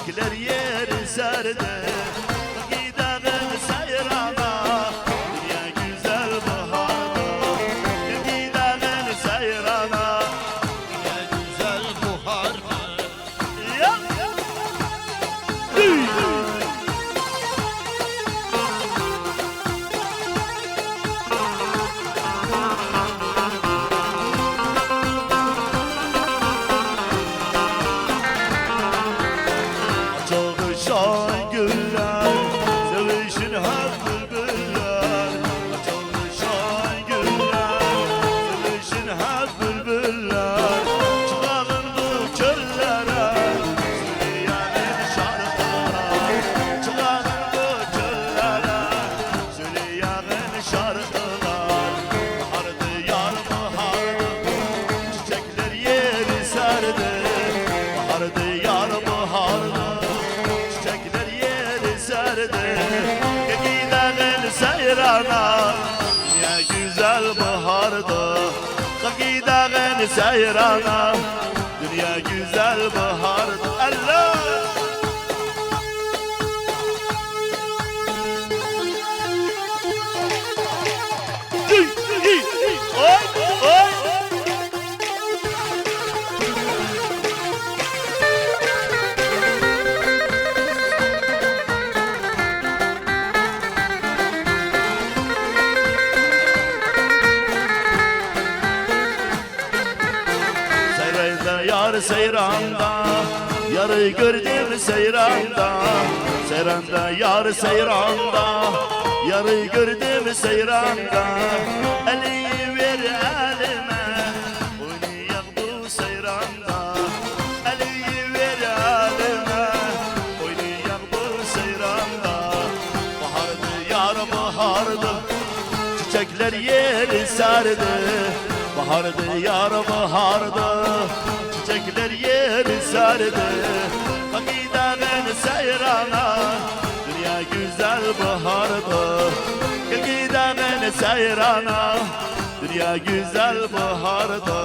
çiçekler yer serdi. Gidelim seyrana, dünya güzel baharda. Gidelim seyrana, dünya güzel baharda. ya. Açılışan güller, sevişin hep bülbüller. Açılışan güller, sevişin hep bülbüller. Çıkalım bu çöllere, söyleyelim şarkılara. Çıkalım bu çöllere, söyleyelim şarkılar. Bahardı yar bahardı, çiçekler yeri serdi. Bahardı yar bahardı, çiçekler yeri serdi. Gidelim seyrana, dünya güzel baharda. Gidelim seyrana, dünya güzel baharda. Allah! Oy, oy! Seyranda yar seyranda, yarı gördüm seyranda. Seyranda yar seyranda, yarı gördüm seyranda. Eli ver elime, oynayak bu seyranda. Eli ver elime, oynayak bu seyranda. Bahardı yar bahardı, çiçekler yeri serdi. Bahardı yar bahardı, çiçekler yeri serdi. Gidelim seyrana, dünya güzel baharda. Gidelim seyrana, dünya güzel baharda.